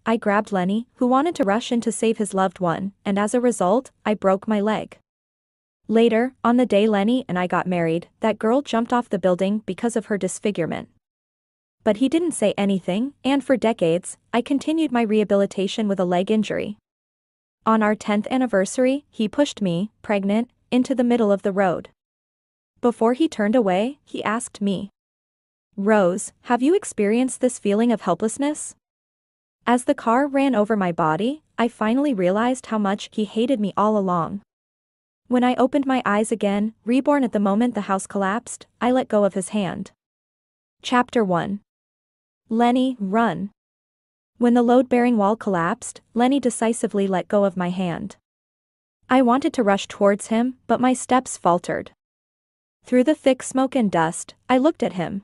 I grabbed Lenny, who wanted to rush in to save his loved one, and as a result, I broke my leg. Later, on the day Lenny and I got married, that girl jumped off the building because of her disfigurement. But he didn't say anything, and for decades, I continued my rehabilitation with a leg injury. On our 10th anniversary, he pushed me, pregnant, into the middle of the road. Before he turned away, he asked me, "Rose, have you experienced this feeling of helplessness?" As the car ran over my body, I finally realized how much he hated me all along. When I opened my eyes again, reborn at the moment the house collapsed, I let go of his hand. Chapter 1. Lenny, run. When the load-bearing wall collapsed, Lenny decisively let go of my hand. I wanted to rush towards him, but my steps faltered. Through the thick smoke and dust, I looked at him.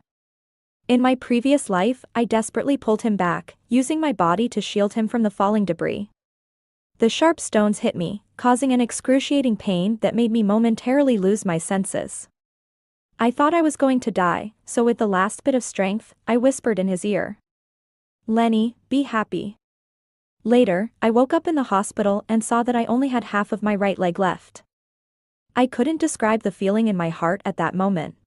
In my previous life, I desperately pulled him back, using my body to shield him from the falling debris. The sharp stones hit me, causing an excruciating pain that made me momentarily lose my senses. I thought I was going to die, so with the last bit of strength, I whispered in his ear, "Lenny, be happy." Later, I woke up in the hospital and saw that I only had half of my right leg left. I couldn't describe the feeling in my heart at that moment.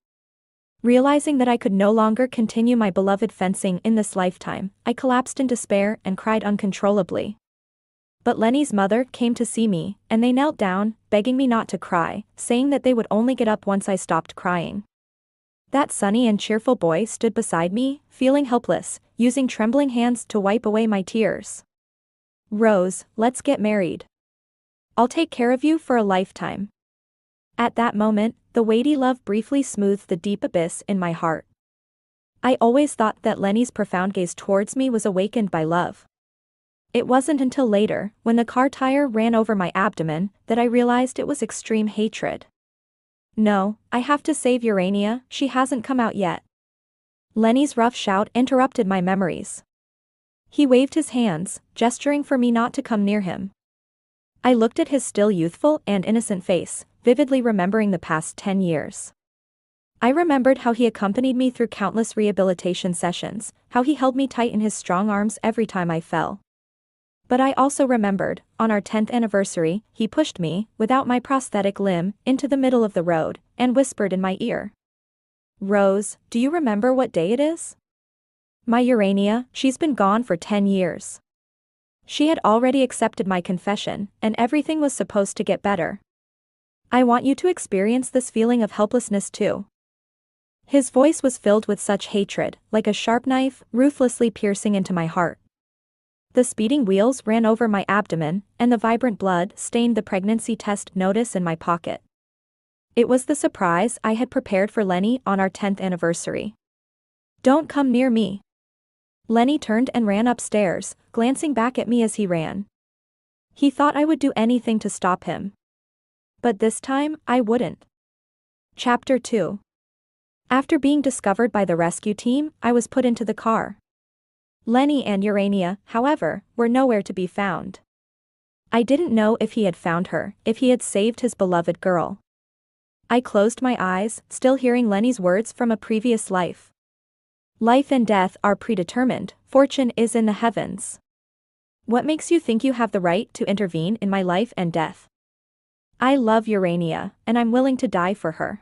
Realizing that I could no longer continue my beloved fencing in this lifetime, I collapsed in despair and cried uncontrollably. But Lenny's mother came to see me, and they knelt down, begging me not to cry, saying that they would only get up once I stopped crying. That sunny and cheerful boy stood beside me, feeling helpless, using trembling hands to wipe away my tears. "Rose, let's get married. I'll take care of you for a lifetime." At that moment, the weighty love briefly smoothed the deep abyss in my heart. I always thought that Lenny's profound gaze towards me was awakened by love. It wasn't until later, when the car tire ran over my abdomen, that I realized it was extreme hatred. "No, I have to save Urania, she hasn't come out yet." Lenny's rough shout interrupted my memories. He waved his hands, gesturing for me not to come near him. I looked at his still youthful and innocent face, vividly remembering the past 10 years. I remembered how he accompanied me through countless rehabilitation sessions, how he held me tight in his strong arms every time I fell. But I also remembered, on our 10th anniversary, he pushed me, without my prosthetic limb, into the middle of the road, and whispered in my ear, "Rose, do you remember what day it is? My Urania, she's been gone for 10 years. She had already accepted my confession, and everything was supposed to get better. I want you to experience this feeling of helplessness too." His voice was filled with such hatred, like a sharp knife, ruthlessly piercing into my heart. The speeding wheels ran over my abdomen, and the vibrant blood stained the pregnancy test notice in my pocket. It was the surprise I had prepared for Lenny on our 10th anniversary. "Don't come near me." Lenny turned and ran upstairs, glancing back at me as he ran. He thought I would do anything to stop him. But this time, I wouldn't. Chapter 2. After being discovered by the rescue team, I was put into the car. Lenny and Urania, however, were nowhere to be found. I didn't know if he had found her, if he had saved his beloved girl. I closed my eyes, still hearing Lenny's words from a previous life. "Life and death are predetermined, fortune is in the heavens. What makes you think you have the right to intervene in my life and death? I love Urania, and I'm willing to die for her.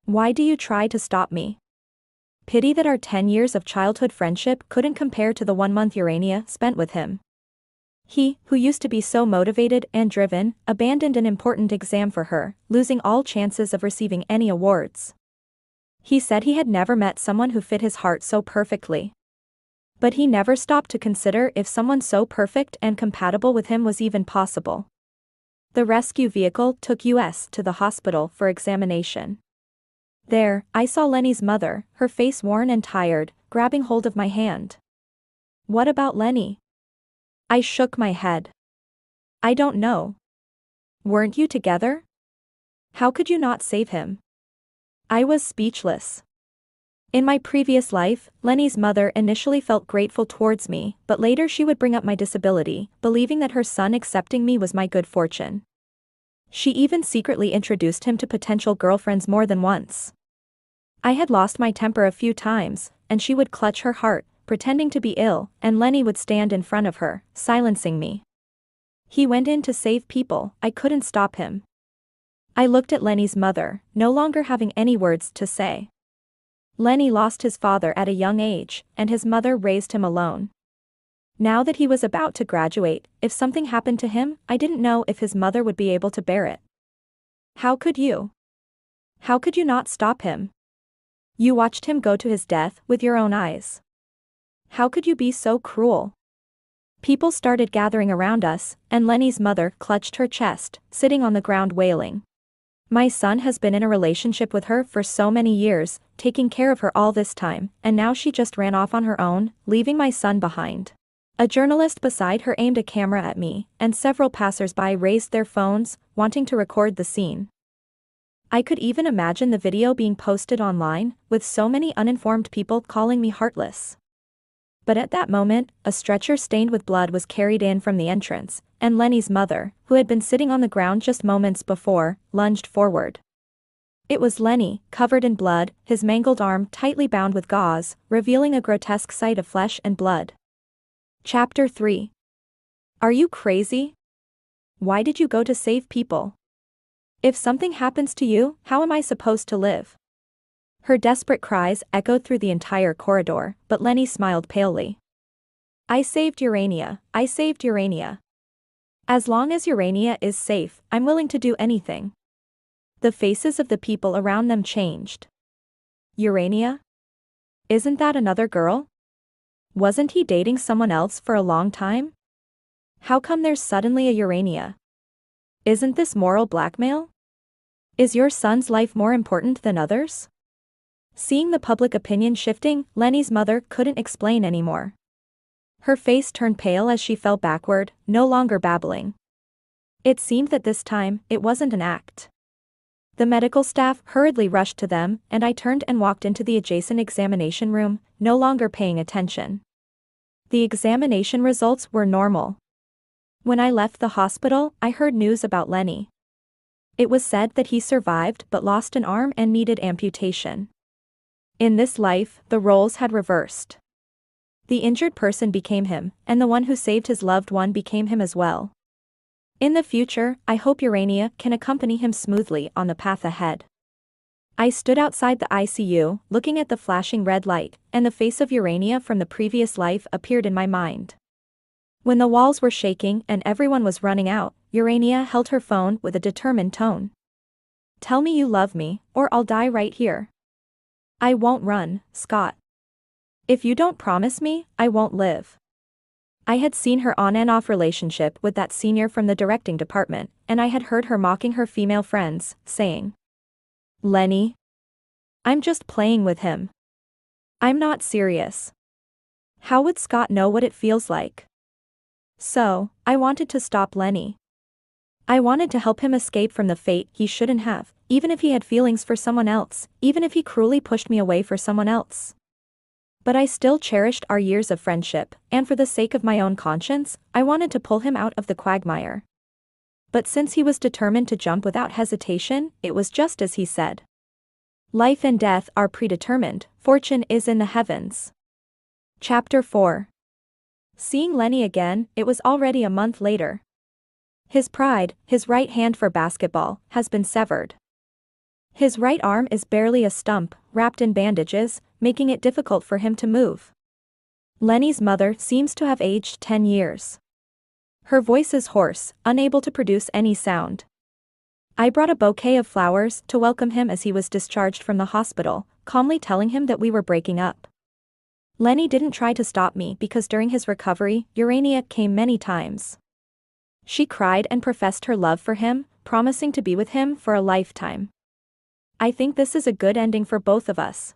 Why do you try to stop me? Pity that our 10 years of childhood friendship couldn't compare to the 1 month Urania spent with him. He, who used to be so motivated and driven, abandoned an important exam for her, losing all chances of receiving any awards. He said he had never met someone who fit his heart so perfectly. But he never stopped to consider if someone so perfect and compatible with him was even possible. The rescue vehicle took us to the hospital for examination. There, I saw Lenny's mother, her face worn and tired, grabbing hold of my hand. "What about Lenny?" I shook my head. "I don't know. Weren't you together? How could you not save him?" I was speechless. In my previous life, Lenny's mother initially felt grateful towards me, but later she would bring up my disability, believing that her son accepting me was my good fortune. She even secretly introduced him to potential girlfriends more than once. I had lost my temper a few times, and she would clutch her heart, pretending to be ill, and Lenny would stand in front of her, silencing me. He went in to save people, I couldn't stop him. I looked at Lenny's mother, no longer having any words to say. Lenny lost his father at a young age, and his mother raised him alone. Now that he was about to graduate, if something happened to him, I didn't know if his mother would be able to bear it. How could you? How could you not stop him? You watched him go to his death with your own eyes. How could you be so cruel? People started gathering around us, and Lenny's mother clutched her chest, sitting on the ground wailing. My son has been in a relationship with her for so many years, taking care of her all this time, and now she just ran off on her own, leaving my son behind. A journalist beside her aimed a camera at me, and several passers-by raised their phones, wanting to record the scene. I could even imagine the video being posted online, with so many uninformed people calling me heartless. But at that moment, a stretcher stained with blood was carried in from the entrance, and Lenny's mother, who had been sitting on the ground just moments before, lunged forward. It was Lenny, covered in blood, his mangled arm tightly bound with gauze, revealing a grotesque sight of flesh and blood. Chapter 3. Are you crazy? Why did you go to save people? If something happens to you, how am I supposed to live? Her desperate cries echoed through the entire corridor, but Lenny smiled palely. I saved Urania, I saved Urania. As long as Urania is safe, I'm willing to do anything. The faces of the people around them changed. Urania? Isn't that another girl? Wasn't he dating someone else for a long time? How come there's suddenly a Urania? Isn't this moral blackmail? Is your son's life more important than others? Seeing the public opinion shifting, Lenny's mother couldn't explain anymore. Her face turned pale as she fell backward, no longer babbling. It seemed that this time, it wasn't an act. The medical staff hurriedly rushed to them, and I turned and walked into the adjacent examination room, no longer paying attention. The examination results were normal. When I left the hospital, I heard news about Lenny. It was said that he survived but lost an arm and needed amputation. In this life, the roles had reversed. The injured person became him, and the one who saved his loved one became him as well. In the future, I hope Urania can accompany him smoothly on the path ahead. I stood outside the ICU, looking at the flashing red light, and the face of Urania from the previous life appeared in my mind. When the walls were shaking and everyone was running out, Urania held her phone with a determined tone. Tell me you love me, or I'll die right here. I won't run, Scott. If you don't promise me, I won't live. I had seen her on and off relationship with that senior from the directing department, and I had heard her mocking her female friends, saying, Lenny? I'm just playing with him. I'm not serious. How would Scott know what it feels like? So, I wanted to stop Lenny. I wanted to help him escape from the fate he shouldn't have, even if he had feelings for someone else, even if he cruelly pushed me away for someone else. But I still cherished our years of friendship, and for the sake of my own conscience, I wanted to pull him out of the quagmire. But since he was determined to jump without hesitation, it was just as he said. Life and death are predetermined, fortune is in the heavens. Chapter 4. Seeing Lenny again, it was already a month later. His pride, his right hand for basketball, has been severed. His right arm is barely a stump, wrapped in bandages, making it difficult for him to move. Lenny's mother seems to have aged 10 years. Her voice is hoarse, unable to produce any sound. I brought a bouquet of flowers to welcome him as he was discharged from the hospital, calmly telling him that we were breaking up. Lenny didn't try to stop me because during his recovery, Urania came many times. She cried and professed her love for him, promising to be with him for a lifetime. I think this is a good ending for both of us.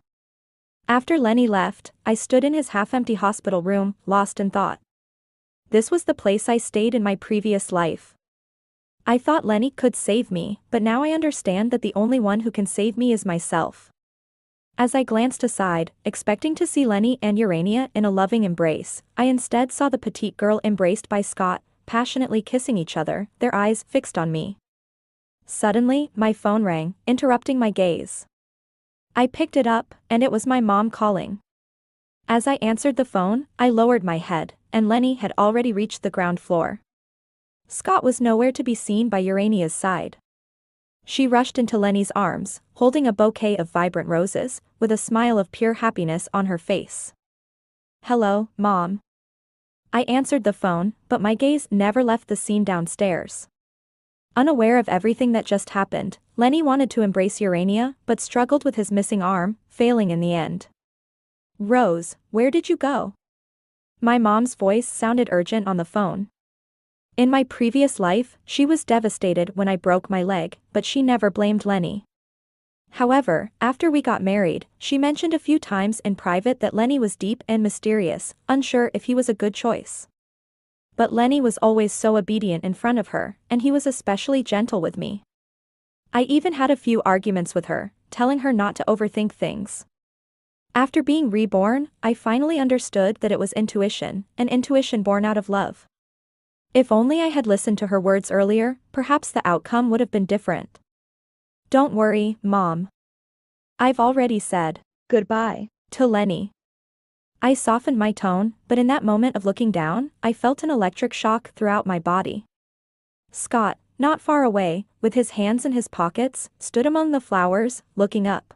After Lenny left, I stood in his half-empty hospital room, lost in thought. This was the place I stayed in my previous life. I thought Lenny could save me, but now I understand that the only one who can save me is myself. As I glanced aside, expecting to see Lenny and Urania in a loving embrace, I instead saw the petite girl embraced by Scott, passionately kissing each other, their eyes fixed on me. Suddenly, my phone rang, interrupting my gaze. I picked it up, and it was my mom calling. As I answered the phone, I lowered my head, and Lenny had already reached the ground floor. Scott was nowhere to be seen by Urania's side. She rushed into Lenny's arms, holding a bouquet of vibrant roses, with a smile of pure happiness on her face. "Hello, Mom." I answered the phone, but my gaze never left the scene downstairs. Unaware of everything that just happened, Lenny wanted to embrace Urania, but struggled with his missing arm, failing in the end. "Rose, where did you go?" My mom's voice sounded urgent on the phone. In my previous life, she was devastated when I broke my leg, but she never blamed Lenny. However, after we got married, she mentioned a few times in private that Lenny was deep and mysterious, unsure if he was a good choice. But Lenny was always so obedient in front of her, and he was especially gentle with me. I even had a few arguments with her, telling her not to overthink things. After being reborn, I finally understood that it was intuition, an intuition born out of love. If only I had listened to her words earlier, perhaps the outcome would have been different. "Don't worry, Mom. I've already said goodbye to Lenny." I softened my tone, but in that moment of looking down, I felt an electric shock throughout my body. Scott, not far away, with his hands in his pockets, stood among the flowers, looking up.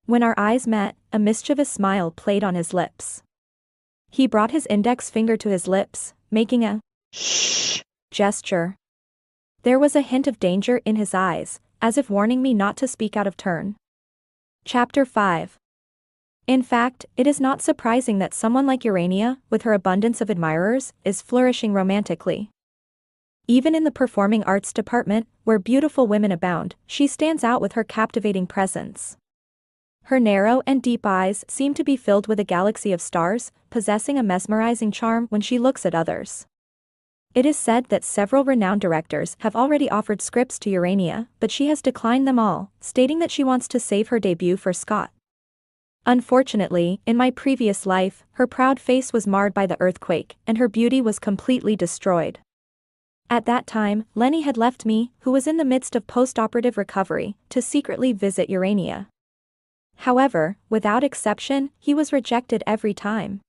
When our eyes met, a mischievous smile played on his lips. He brought his index finger to his lips, making a shh gesture. There was a hint of danger in his eyes, as if warning me not to speak out of turn. Chapter 5. In fact, it is not surprising that someone like Urania, with her abundance of admirers, is flourishing romantically. Even in the performing arts department, where beautiful women abound, she stands out with her captivating presence. Her narrow and deep eyes seem to be filled with a galaxy of stars, possessing a mesmerizing charm when she looks at others. It is said that several renowned directors have already offered scripts to Urania, but she has declined them all, stating that she wants to save her debut for Scott. Unfortunately, in my previous life, her proud face was marred by the earthquake, and her beauty was completely destroyed. At that time, Lenny had left me, who was in the midst of post-operative recovery, to secretly visit Urania. However, without exception, he was rejected every time.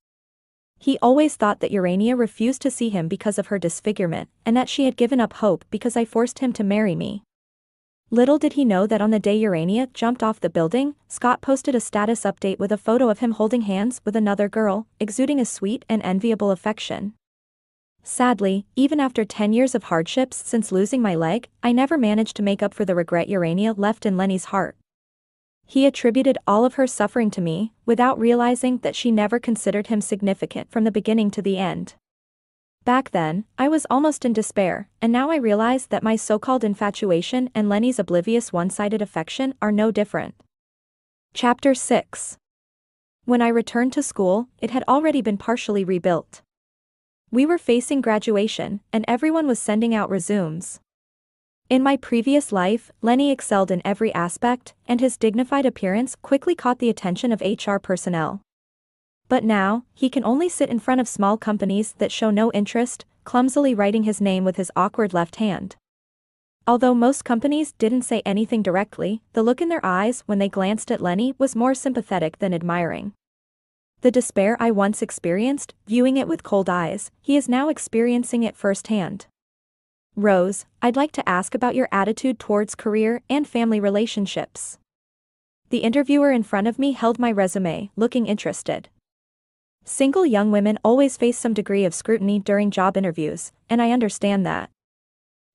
He always thought that Urania refused to see him because of her disfigurement, and that she had given up hope because I forced him to marry me. Little did he know that on the day Urania jumped off the building, Scott posted a status update with a photo of him holding hands with another girl, exuding a sweet and enviable affection. Sadly, even after 10 years of hardships since losing my leg, I never managed to make up for the regret Urania left in Lenny's heart. He attributed all of her suffering to me, without realizing that she never considered him significant from the beginning to the end. Back then, I was almost in despair, and now I realize that my so-called infatuation and Lenny's oblivious one-sided affection are no different. Chapter 6. When I returned to school, it had already been partially rebuilt. We were facing graduation, and everyone was sending out resumes. In my previous life, Lenny excelled in every aspect, and his dignified appearance quickly caught the attention of HR personnel. But now, he can only sit in front of small companies that show no interest, clumsily writing his name with his awkward left hand. Although most companies didn't say anything directly, the look in their eyes when they glanced at Lenny was more sympathetic than admiring. The despair I once experienced, viewing it with cold eyes, he is now experiencing it firsthand. "Rose, I'd like to ask about your attitude towards career and family relationships." The interviewer in front of me held my resume, looking interested. Single young women always face some degree of scrutiny during job interviews, and I understand that.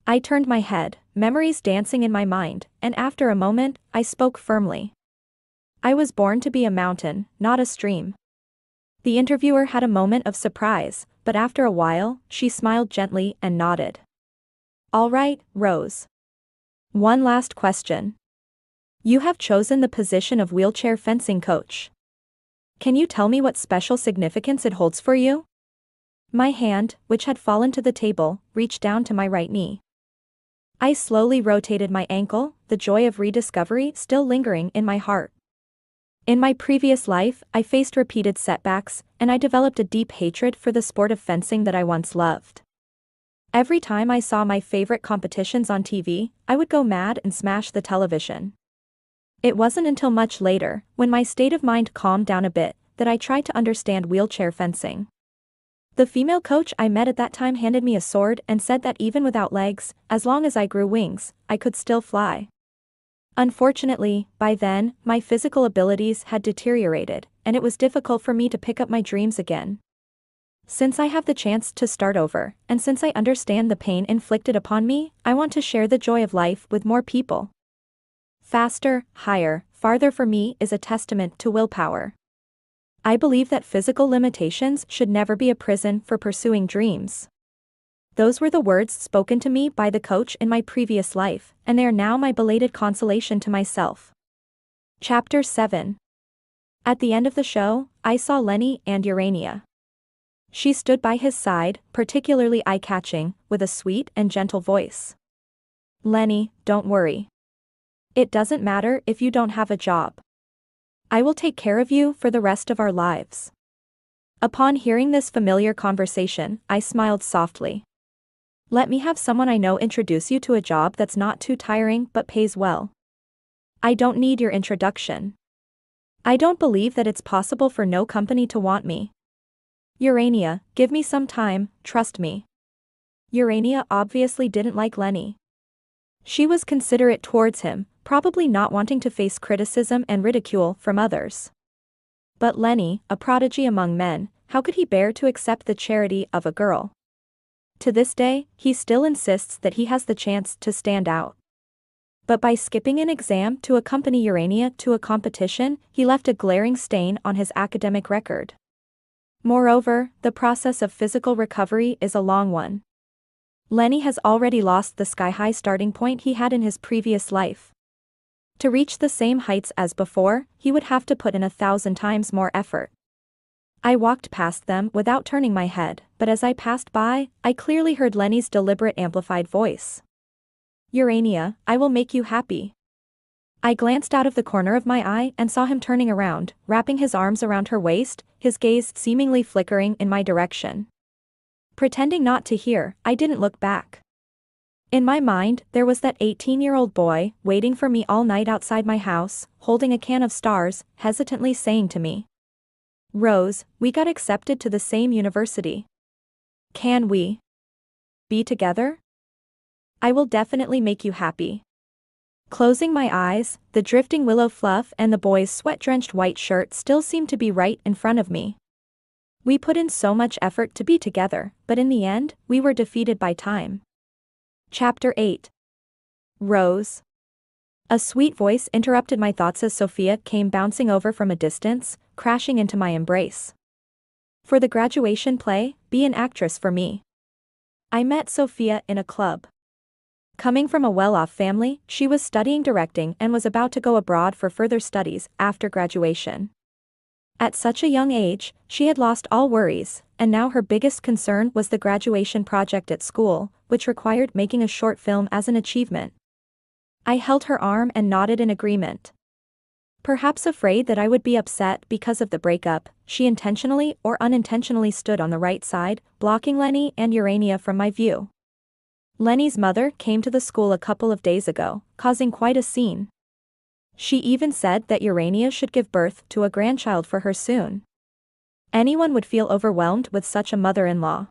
I turned my head, memories dancing in my mind, and after a moment, I spoke firmly. I was born to be a mountain, not a stream. The interviewer had a moment of surprise, but after a while, she smiled gently and nodded. "All right, Rose. One last question. You have chosen the position of wheelchair fencing coach. Can you tell me what special significance it holds for you?" My hand, which had fallen to the table, reached down to my right knee. I slowly rotated my ankle, the joy of rediscovery still lingering in my heart. In my previous life, I faced repeated setbacks, and I developed a deep hatred for the sport of fencing that I once loved. Every time I saw my favorite competitions on TV, I would go mad and smash the television. It wasn't until much later, when my state of mind calmed down a bit, that I tried to understand wheelchair fencing. The female coach I met at that time handed me a sword and said that even without legs, as long as I grew wings, I could still fly. Unfortunately, by then, my physical abilities had deteriorated, and it was difficult for me to pick up my dreams again. Since I have the chance to start over, and since I understand the pain inflicted upon me, I want to share the joy of life with more people. Faster, higher, farther for me is a testament to willpower. I believe that physical limitations should never be a prison for pursuing dreams. Those were the words spoken to me by the coach in my previous life, and they are now my belated consolation to myself. Chapter 7. At the end of the show, I saw Lenny and Urania. She stood by his side, particularly eye-catching, with a sweet and gentle voice. "Lenny, don't worry. It doesn't matter if you don't have a job. I will take care of you for the rest of our lives." Upon hearing this familiar conversation, I smiled softly. Let me have someone I know introduce you to a job that's not too tiring but pays well. I don't need your introduction. I don't believe that it's possible for no company to want me. Urania, give me some time, trust me. Urania obviously didn't like Lenny. She was considerate towards him, probably not wanting to face criticism and ridicule from others. But Lenny, a prodigy among men, how could he bear to accept the charity of a girl? To this day, he still insists that he has the chance to stand out. But by skipping an exam to accompany Urania to a competition, he left a glaring stain on his academic record. Moreover, the process of physical recovery is a long one. Lenny has already lost the sky-high starting point he had in his previous life. To reach the same heights as before, he would have to put in 1,000 times more effort. I walked past them without turning my head, but as I passed by, I clearly heard Lenny's deliberate amplified voice. "Urania, I will make you happy." I glanced out of the corner of my eye and saw him turning around, wrapping his arms around her waist, his gaze seemingly flickering in my direction. Pretending not to hear, I didn't look back. In my mind, there was that 18-year-old boy, waiting for me all night outside my house, holding a can of stars, hesitantly saying to me, "Rose, we got accepted to the same university. Can we be together? I will definitely make you happy." Closing my eyes, the drifting willow fluff and the boy's sweat-drenched white shirt still seemed to be right in front of me. We put in so much effort to be together, but in the end, we were defeated by time. Chapter 8. Rose. A sweet voice interrupted my thoughts as Sophia came bouncing over from a distance, crashing into my embrace. For the graduation play, be an actress for me. I met Sophia in a club. Coming from a well-off family, she was studying directing and was about to go abroad for further studies after graduation. At such a young age, she had lost all worries, and now her biggest concern was the graduation project at school, which required making a short film as an achievement. I held her arm and nodded in agreement. Perhaps afraid that I would be upset because of the breakup, she intentionally or unintentionally stood on the right side, blocking Lenny and Urania from my view. Lenny's mother came to the school a couple of days ago, causing quite a scene. She even said that Urania should give birth to a grandchild for her soon. Anyone would feel overwhelmed with such a mother-in-law.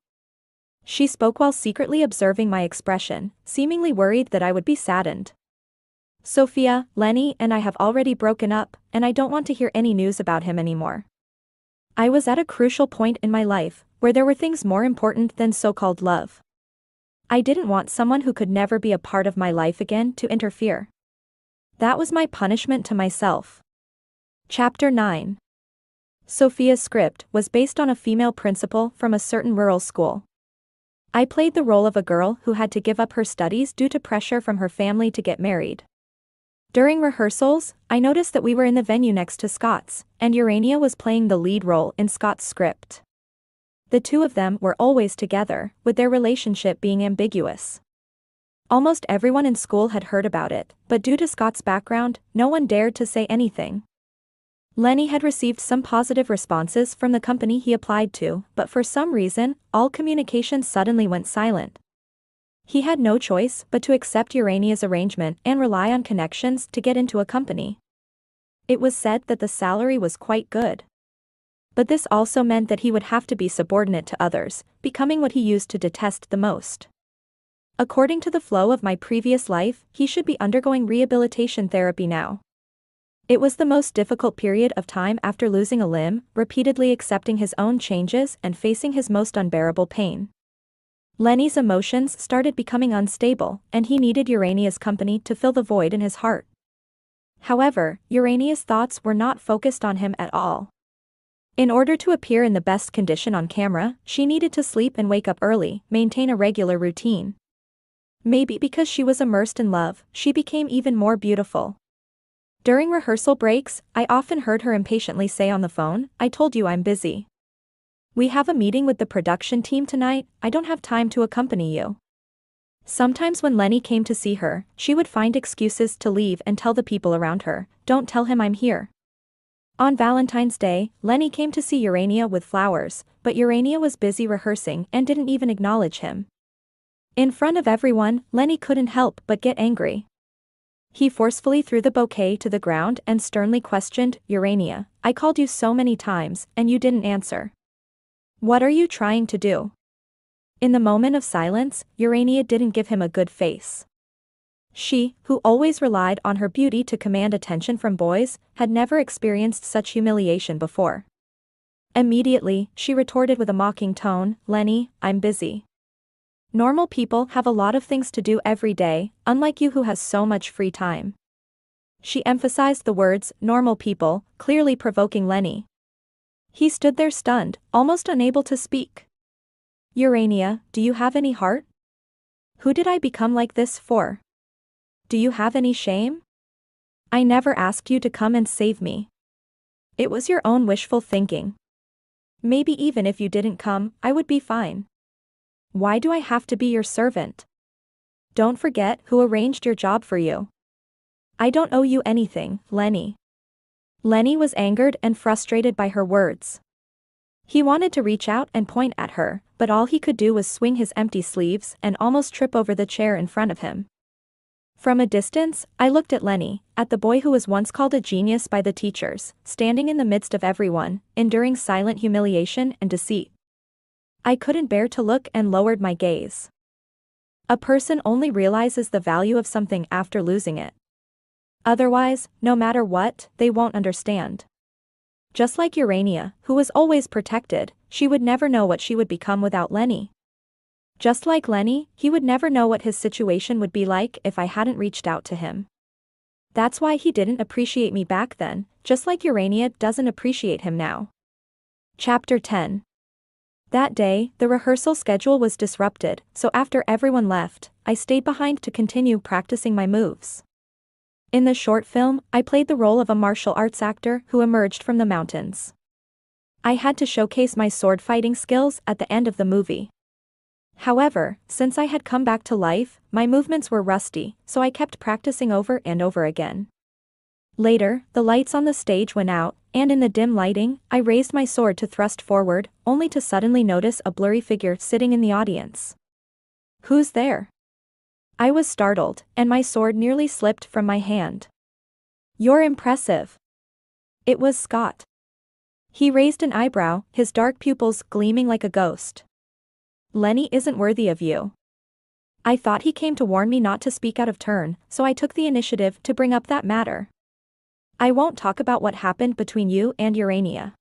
She spoke while secretly observing my expression, seemingly worried that I would be saddened. "Sophia, Lenny and I have already broken up, and I don't want to hear any news about him anymore. I was at a crucial point in my life, where there were things more important than so-called love. I didn't want someone who could never be a part of my life again to interfere. That was my punishment to myself." Chapter 9. Sophia's script was based on a female principal from a certain rural school. I played the role of a girl who had to give up her studies due to pressure from her family to get married. During rehearsals, I noticed that we were in the venue next to Scott's, and Urania was playing the lead role in Scott's script. The two of them were always together, with their relationship being ambiguous. Almost everyone in school had heard about it, but due to Scott's background, no one dared to say anything. Lenny had received some positive responses from the company he applied to, but for some reason, all communication suddenly went silent. He had no choice but to accept Urania's arrangement and rely on connections to get into a company. It was said that the salary was quite good. but this also meant that he would have to be subordinate to others, becoming what he used to detest the most. According to the flow of my previous life, he should be undergoing rehabilitation therapy now. It was the most difficult period of time after losing a limb, repeatedly accepting his own changes and facing his most unbearable pain. Lenny's emotions started becoming unstable, and he needed Urania's company to fill the void in his heart. However, Urania's thoughts were not focused on him at all. In order to appear in the best condition on camera, she needed to sleep and wake up early, maintain a regular routine. Maybe because she was immersed in love, she became even more beautiful. During rehearsal breaks, I often heard her impatiently say on the phone, "I told you I'm busy. We have a meeting with the production team tonight, I don't have time to accompany you." Sometimes when Lenny came to see her, she would find excuses to leave and tell the people around her, "Don't tell him I'm here." On Valentine's Day, Lenny came to see Urania with flowers, but Urania was busy rehearsing and didn't even acknowledge him. In front of everyone, Lenny couldn't help but get angry. He forcefully threw the bouquet to the ground and sternly questioned, "Urania, I called you so many times, and you didn't answer. What are you trying to do?" In the moment of silence, Urania didn't give him a good face. She, who always relied on her beauty to command attention from boys, had never experienced such humiliation before. Immediately, she retorted with a mocking tone, "Lenny, I'm busy. Normal people have a lot of things to do every day, unlike you who has so much free time." She emphasized the words, "normal people," clearly provoking Lenny. He stood there stunned, almost unable to speak. "Urania, do you have any heart? Who did I become like this for? Do you have any shame? I never asked you to come and save me. It was your own wishful thinking. Maybe even if you didn't come, I would be fine. Why do I have to be your servant? Don't forget who arranged your job for you. I don't owe you anything, Lenny." Lenny was angered and frustrated by her words. He wanted to reach out and point at her, but all he could do was swing his empty sleeves and almost trip over the chair in front of him. From a distance, I looked at Lenny, at the boy who was once called a genius by the teachers, standing in the midst of everyone, enduring silent humiliation and deceit. I couldn't bear to look and lowered my gaze. A person only realizes the value of something after losing it. Otherwise, no matter what, they won't understand. Just like Urania, who was always protected, she would never know what she would become without Lenny. Just like Lenny, he would never know what his situation would be like if I hadn't reached out to him. That's why he didn't appreciate me back then, just like Urania doesn't appreciate him now. Chapter 10. That day, the rehearsal schedule was disrupted, so after everyone left, I stayed behind to continue practicing my moves. In the short film, I played the role of a martial arts actor who emerged from the mountains. I had to showcase my sword fighting skills at the end of the movie. However, since I had come back to life, my movements were rusty, so I kept practicing over and over again. Later, the lights on the stage went out, and in the dim lighting, I raised my sword to thrust forward, only to suddenly notice a blurry figure sitting in the audience. "Who's there?" I was startled, and my sword nearly slipped from my hand. "You're impressive." It was Scott. He raised an eyebrow, his dark pupils gleaming like a ghost. "Lenny isn't worthy of you." I thought he came to warn me not to speak out of turn, so I took the initiative to bring up that matter. "I won't talk about what happened between you and Urania."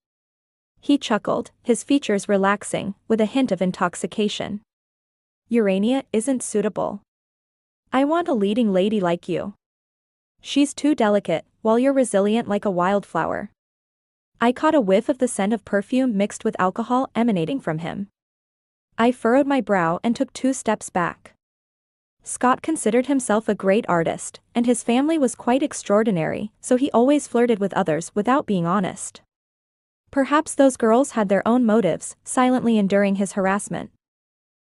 He chuckled, his features relaxing, with a hint of intoxication. "Urania isn't suitable. I want a leading lady like you. She's too delicate, while you're resilient like a wildflower." I caught a whiff of the scent of perfume mixed with alcohol emanating from him. I furrowed my brow and took 2 steps back. Scott considered himself a great artist, and his family was quite extraordinary, so he always flirted with others without being honest. Perhaps those girls had their own motives, silently enduring his harassment.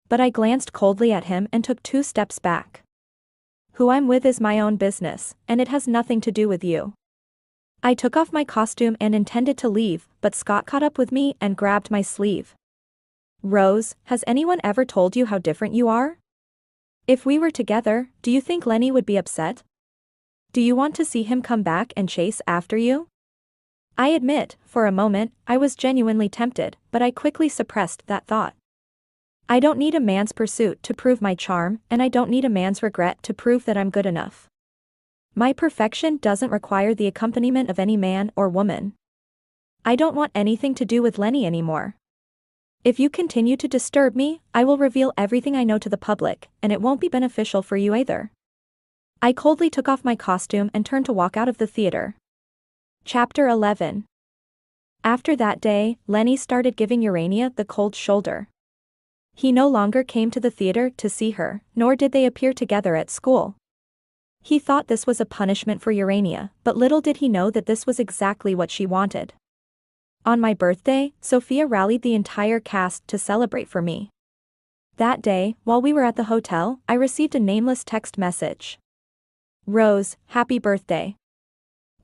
But I glanced coldly at him and took 2 steps back. Who I'm with is my own business, and it has nothing to do with you. I took off my costume and intended to leave, but Scott caught up with me and grabbed my sleeve. "Rose, has anyone ever told you how different you are? If we were together, do you think Lenny would be upset? Do you want to see him come back and chase after you?" I admit, for a moment, I was genuinely tempted, but I quickly suppressed that thought. I don't need a man's pursuit to prove my charm, and I don't need a man's regret to prove that I'm good enough. My perfection doesn't require the accompaniment of any man or woman. I don't want anything to do with Lenny anymore. If you continue to disturb me, I will reveal everything I know to the public, and it won't be beneficial for you either. I coldly took off my costume and turned to walk out of the theater. Chapter 11. After that day, Lenny started giving Urania the cold shoulder. He no longer came to the theater to see her, nor did they appear together at school. He thought this was a punishment for Urania, but little did he know that this was exactly what she wanted. On my birthday, Sophia rallied the entire cast to celebrate for me. That day, while we were at the hotel, I received a nameless text message. Rose, happy birthday.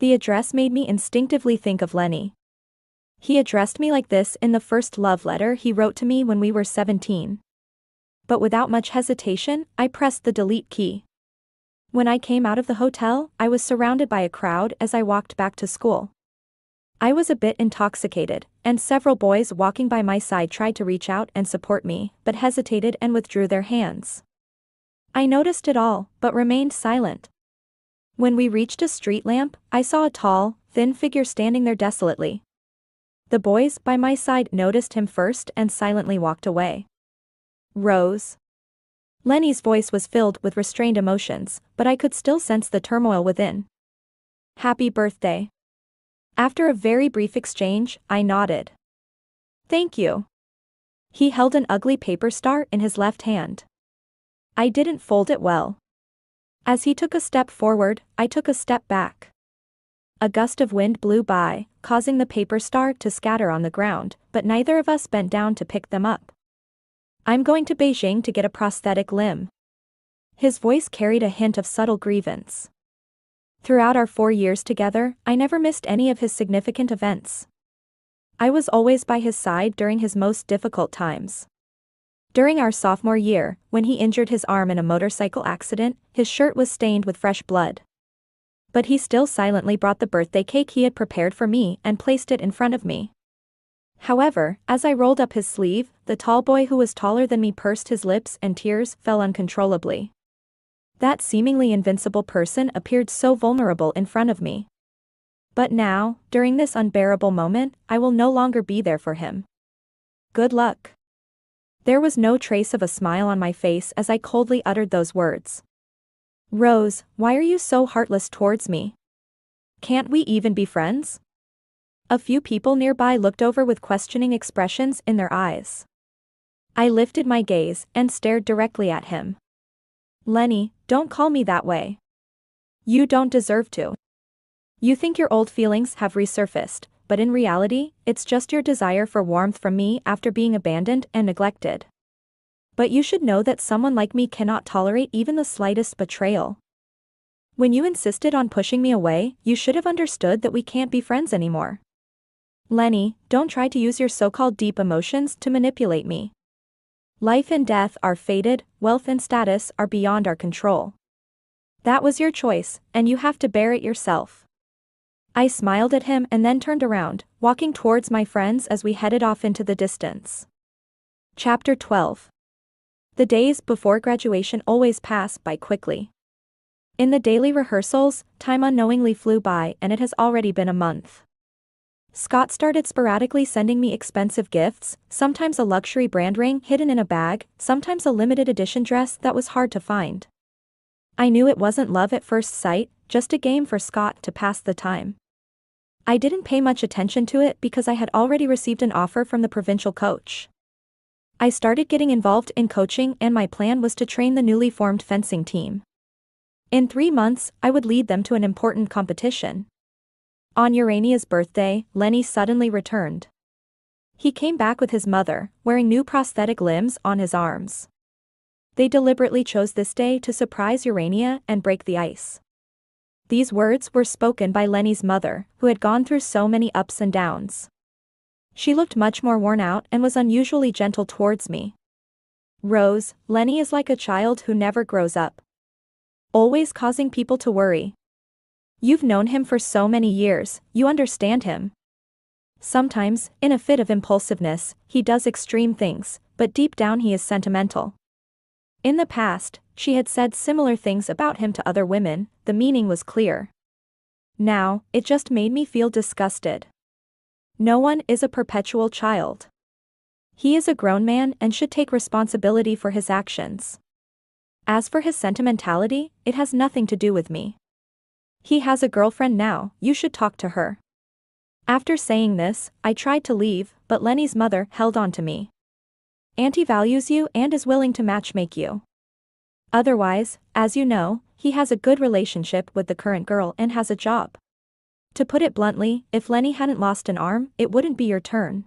The address made me instinctively think of Lenny. He addressed me like this in the first love letter he wrote to me when we were 17. But without much hesitation, I pressed the delete key. When I came out of the hotel, I was surrounded by a crowd as I walked back to school. I was a bit intoxicated, and several boys walking by my side tried to reach out and support me, but hesitated and withdrew their hands. I noticed it all, but remained silent. When we reached a street lamp, I saw a tall, thin figure standing there desolately. The boys by my side noticed him first and silently walked away. Rose. Lenny's voice was filled with restrained emotions, but I could still sense the turmoil within. Happy birthday. After a very brief exchange, I nodded. Thank you. He held an ugly paper star in his left hand. I didn't fold it well. As he took a step forward, I took a step back. A gust of wind blew by, causing the paper star to scatter on the ground, but neither of us bent down to pick them up. I'm going to Beijing to get a prosthetic limb. His voice carried a hint of subtle grievance. Throughout our 4 years together, I never missed any of his significant events. I was always by his side during his most difficult times. During our sophomore year, when he injured his arm in a motorcycle accident, his shirt was stained with fresh blood. But he still silently brought the birthday cake he had prepared for me and placed it in front of me. However, as I rolled up his sleeve, the tall boy who was taller than me pursed his lips and tears fell uncontrollably. That seemingly invincible person appeared so vulnerable in front of me. But now, during this unbearable moment, I will no longer be there for him. Good luck. There was no trace of a smile on my face as I coldly uttered those words. Rose, why are you so heartless towards me? Can't we even be friends? A few people nearby looked over with questioning expressions in their eyes. I lifted my gaze and stared directly at him. Lenny, don't call me that way. You don't deserve to. You think your old feelings have resurfaced, but in reality, it's just your desire for warmth from me after being abandoned and neglected. But you should know that someone like me cannot tolerate even the slightest betrayal. When you insisted on pushing me away, you should have understood that we can't be friends anymore. Lenny, don't try to use your so-called deep emotions to manipulate me. Life and death are fated, wealth and status are beyond our control. That was your choice, and you have to bear it yourself. I smiled at him and then turned around, walking towards my friends as we headed off into the distance. Chapter 12. The days before graduation always pass by quickly. In the daily rehearsals, time unknowingly flew by and it has already been a month. Scott started sporadically sending me expensive gifts, sometimes a luxury brand ring hidden in a bag, sometimes a limited edition dress that was hard to find. I knew it wasn't love at first sight, just a game for Scott to pass the time. I didn't pay much attention to it because I had already received an offer from the provincial coach. I started getting involved in coaching and my plan was to train the newly formed fencing team. In 3 months, I would lead them to an important competition. On Urania's birthday, Lenny suddenly returned. He came back with his mother, wearing new prosthetic limbs on his arms. They deliberately chose this day to surprise Urania and break the ice. These words were spoken by Lenny's mother, who had gone through so many ups and downs. She looked much more worn out and was unusually gentle towards me. Rose, Lenny is like a child who never grows up. Always causing people to worry. You've known him for so many years, you understand him. Sometimes, in a fit of impulsiveness, he does extreme things, but deep down he is sentimental. In the past, she had said similar things about him to other women, the meaning was clear. Now, it just made me feel disgusted. No one is a perpetual child. He is a grown man and should take responsibility for his actions. As for his sentimentality, it has nothing to do with me. He has a girlfriend now, you should talk to her. After saying this, I tried to leave, but Lenny's mother held on to me. Auntie values you and is willing to matchmake you. Otherwise, as you know, he has a good relationship with the current girl and has a job. To put it bluntly, if Lenny hadn't lost an arm, it wouldn't be your turn.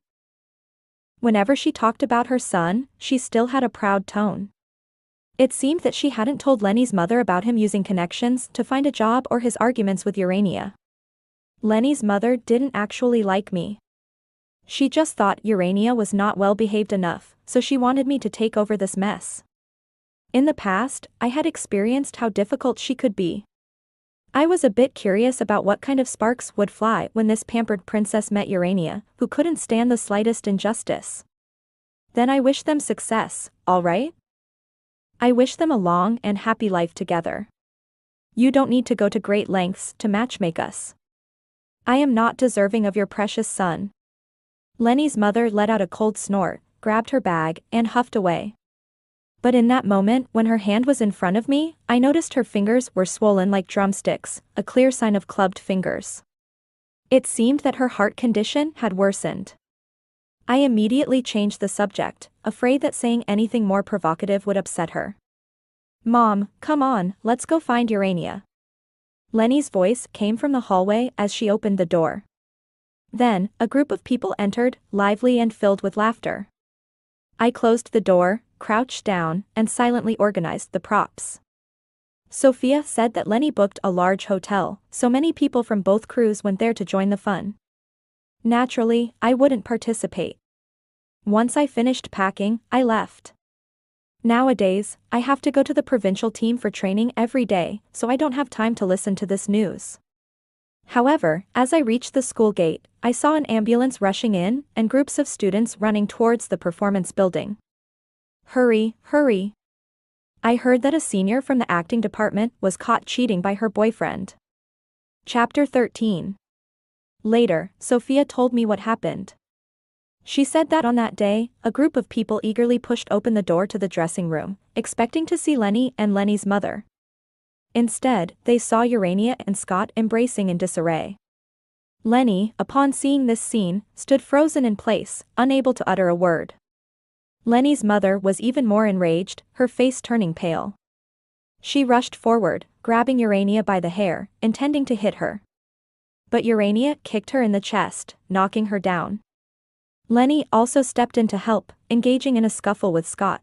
Whenever she talked about her son, she still had a proud tone. It seemed that she hadn't told Lenny's mother about him using connections to find a job or his arguments with Urania. Lenny's mother didn't actually like me. She just thought Urania was not well behaved enough, so she wanted me to take over this mess. In the past, I had experienced how difficult she could be. I was a bit curious about what kind of sparks would fly when this pampered princess met Urania, who couldn't stand the slightest injustice. Then I wished them success, alright? I wish them a long and happy life together. You don't need to go to great lengths to matchmake us. I am not deserving of your precious son. Lenny's mother let out a cold snort, grabbed her bag, and huffed away. But in that moment, when her hand was in front of me, I noticed her fingers were swollen like drumsticks, a clear sign of clubbed fingers. It seemed that her heart condition had worsened. I immediately changed the subject, afraid that saying anything more provocative would upset her. Mom, come on, let's go find Urania. Lenny's voice came from the hallway as she opened the door. Then, a group of people entered, lively and filled with laughter. I closed the door, crouched down, and silently organized the props. Sophia said that Lenny booked a large hotel, so many people from both crews went there to join the fun. Naturally, I wouldn't participate. Once I finished packing, I left. Nowadays, I have to go to the provincial team for training every day, so I don't have time to listen to this news. However, as I reached the school gate, I saw an ambulance rushing in, and groups of students running towards the performance building. Hurry, hurry. I heard that a senior from the acting department was caught cheating by her boyfriend. Chapter 13. Later, Sophia told me what happened. She said that on that day, a group of people eagerly pushed open the door to the dressing room, expecting to see Lenny and Lenny's mother. Instead, they saw Urania and Scott embracing in disarray. Lenny, upon seeing this scene, stood frozen in place, unable to utter a word. Lenny's mother was even more enraged, her face turning pale. She rushed forward, grabbing Urania by the hair, intending to hit her. But Urania kicked her in the chest, knocking her down. Lenny also stepped in to help, engaging in a scuffle with Scott.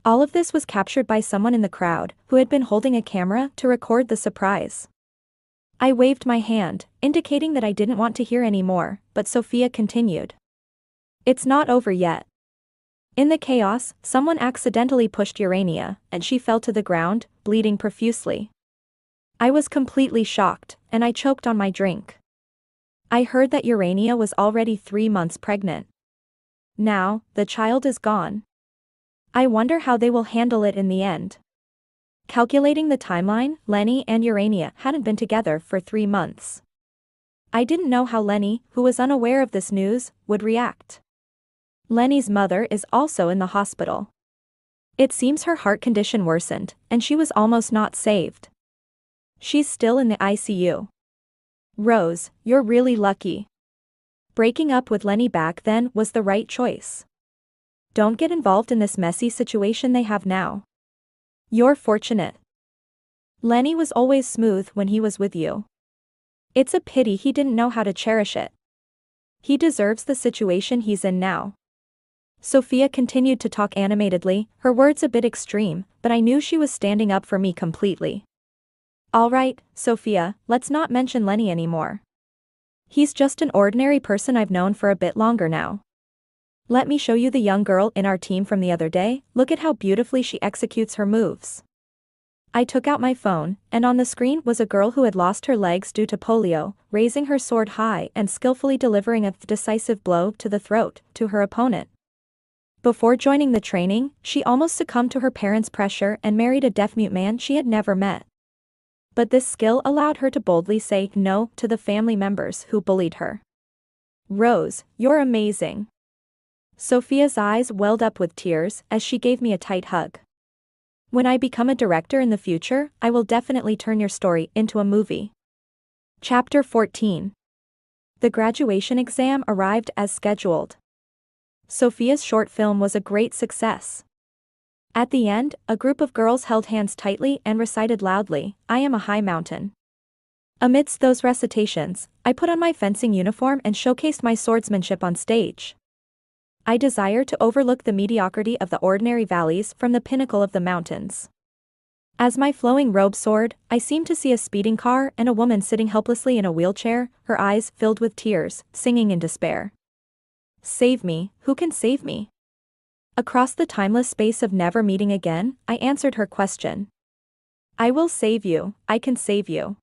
All of this was captured by someone in the crowd, who had been holding a camera to record the surprise. I waved my hand, indicating that I didn't want to hear any more, but Sophia continued. It's not over yet. In the chaos, someone accidentally pushed Urania, and she fell to the ground, bleeding profusely. I was completely shocked, and I choked on my drink. I heard that Urania was already 3 months pregnant. Now, the child is gone. I wonder how they will handle it in the end. Calculating the timeline, Lenny and Urania hadn't been together for 3 months. I didn't know how Lenny, who was unaware of this news, would react. Lenny's mother is also in the hospital. It seems her heart condition worsened, and she was almost not saved. She's still in the ICU. Rose, you're really lucky. Breaking up with Lenny back then was the right choice. Don't get involved in this messy situation they have now. You're fortunate. Lenny was always smooth when he was with you. It's a pity he didn't know how to cherish it. He deserves the situation he's in now. Sophia continued to talk animatedly, her words a bit extreme, but I knew she was standing up for me completely. Alright, Sophia, let's not mention Lenny anymore. He's just an ordinary person I've known for a bit longer now. Let me show you the young girl in our team from the other day, look at how beautifully she executes her moves. I took out my phone, and on the screen was a girl who had lost her legs due to polio, raising her sword high and skillfully delivering a decisive blow to the throat to her opponent. Before joining the training, she almost succumbed to her parents' pressure and married a deaf-mute man she had never met. But this skill allowed her to boldly say no to the family members who bullied her. "Rose, you're amazing." Sophia's eyes welled up with tears as she gave me a tight hug. "When I become a director in the future, I will definitely turn your story into a movie." Chapter 14. The graduation exam arrived as scheduled. Sophia's short film was a great success. At the end, a group of girls held hands tightly and recited loudly, "I am a high mountain." Amidst those recitations, I put on my fencing uniform and showcased my swordsmanship on stage. I desire to overlook the mediocrity of the ordinary valleys from the pinnacle of the mountains. As my flowing robe soared, I seemed to see a speeding car and a woman sitting helplessly in a wheelchair, her eyes filled with tears, singing in despair. "Save me, who can save me?" Across the timeless space of never meeting again, I answered her question. "I will save you, I can save you."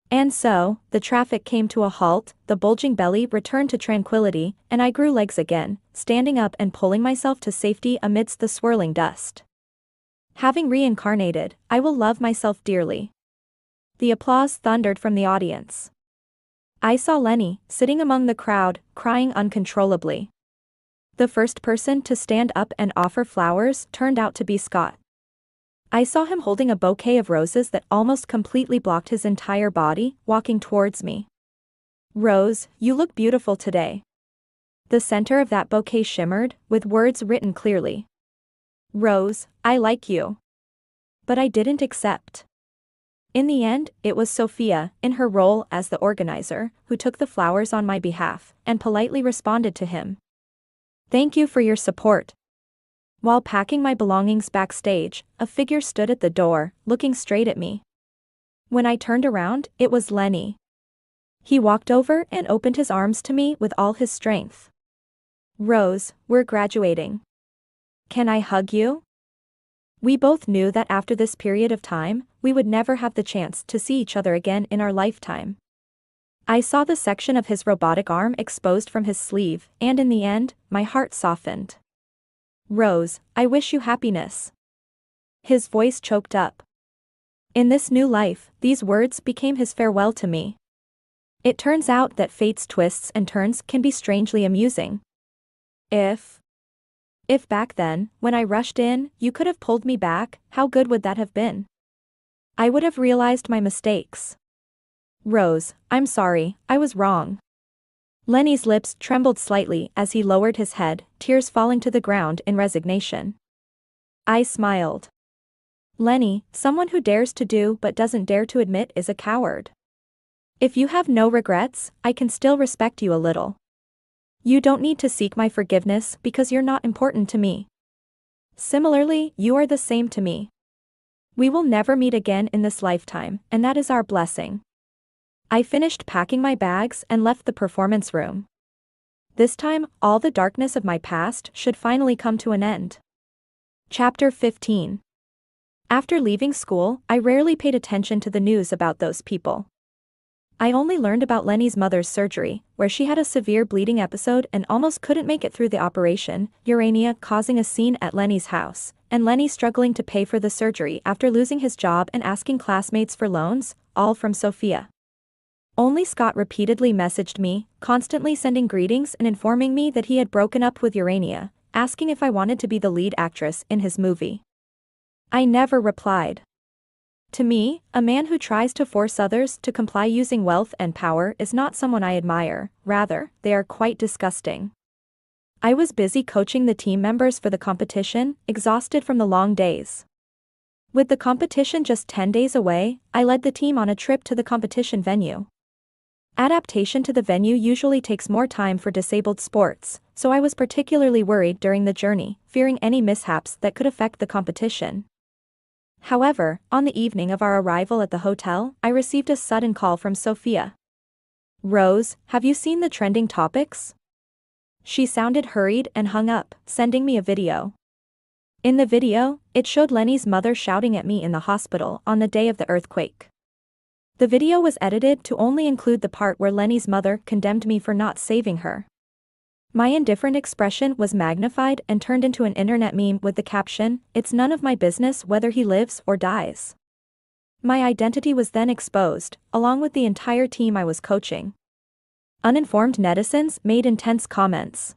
And so, the traffic came to a halt, the bulging belly returned to tranquility, and I grew legs again, standing up and pulling myself to safety amidst the swirling dust. Having reincarnated, I will love myself dearly. The applause thundered from the audience. I saw Lenny, sitting among the crowd, crying uncontrollably. The first person to stand up and offer flowers turned out to be Scott. I saw him holding a bouquet of roses that almost completely blocked his entire body, walking towards me. "Rose, you look beautiful today." The center of that bouquet shimmered, with words written clearly. "Rose, I like you." But I didn't accept. In the end, it was Sophia, in her role as the organizer, who took the flowers on my behalf, and politely responded to him. "Thank you for your support." While packing my belongings backstage, a figure stood at the door, looking straight at me. When I turned around, it was Lenny. He walked over and opened his arms to me with all his strength. "Rose, we're graduating. Can I hug you?" We both knew that after this period of time, we would never have the chance to see each other again in our lifetime. I saw the section of his robotic arm exposed from his sleeve, and in the end, my heart softened. "Rose, I wish you happiness." His voice choked up. In this new life, these words became his farewell to me. It turns out that fate's twists and turns can be strangely amusing. If back then, when I rushed in, you could have pulled me back, how good would that have been? I would have realized my mistakes. "Rose, I'm sorry, I was wrong." Lenny's lips trembled slightly as he lowered his head, tears falling to the ground in resignation. I smiled. "Lenny, someone who dares to do but doesn't dare to admit is a coward. If you have no regrets, I can still respect you a little. You don't need to seek my forgiveness because you're not important to me. Similarly, you are the same to me. We will never meet again in this lifetime, and that is our blessing." I finished packing my bags and left the performance room. This time, all the darkness of my past should finally come to an end. Chapter 15. After leaving school, I rarely paid attention to the news about those people. I only learned about Lenny's mother's surgery, where she had a severe bleeding episode and almost couldn't make it through the operation, Urania causing a scene at Lenny's house, and Lenny struggling to pay for the surgery after losing his job and asking classmates for loans, all from Sophia. Only Scott repeatedly messaged me, constantly sending greetings and informing me that he had broken up with Urania, asking if I wanted to be the lead actress in his movie. I never replied. To me, a man who tries to force others to comply using wealth and power is not someone I admire, rather, they are quite disgusting. I was busy coaching the team members for the competition, exhausted from the long days. With the competition just 10 days away, I led the team on a trip to the competition venue. Adaptation to the venue usually takes more time for disabled sports, so I was particularly worried during the journey, fearing any mishaps that could affect the competition. However, on the evening of our arrival at the hotel, I received a sudden call from Sophia. "Rose, have you seen the trending topics?" She sounded hurried and hung up, sending me a video. In the video, it showed Lenny's mother shouting at me in the hospital on the day of the earthquake. The video was edited to only include the part where Lenny's mother condemned me for not saving her. My indifferent expression was magnified and turned into an internet meme with the caption, "It's none of my business whether he lives or dies." My identity was then exposed, along with the entire team I was coaching. Uninformed netizens made intense comments.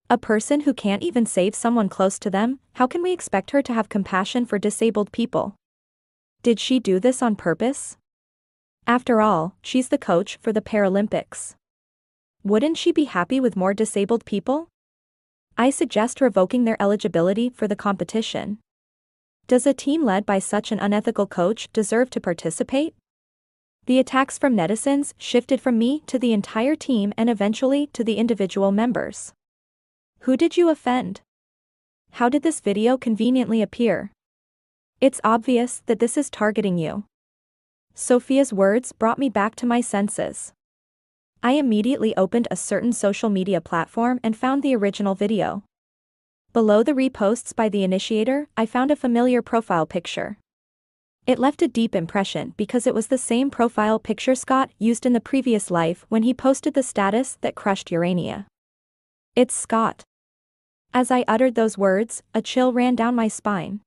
A person who can't even save someone close to them, how can we expect her to have compassion for disabled people? Did she do this on purpose? After all, she's the coach for the Paralympics. Wouldn't she be happy with more disabled people? I suggest revoking their eligibility for the competition. Does a team led by such an unethical coach deserve to participate? The attacks from netizens shifted from me to the entire team and eventually to the individual members. Who did you offend? How did this video conveniently appear? It's obvious that this is targeting you. Sophia's words brought me back to my senses. I immediately opened a certain social media platform and found the original video. Below the reposts by the initiator, I found a familiar profile picture. It left a deep impression because it was the same profile picture Scott used in the previous life when he posted the status that crushed Urania. It's Scott. As I uttered those words, a chill ran down my spine.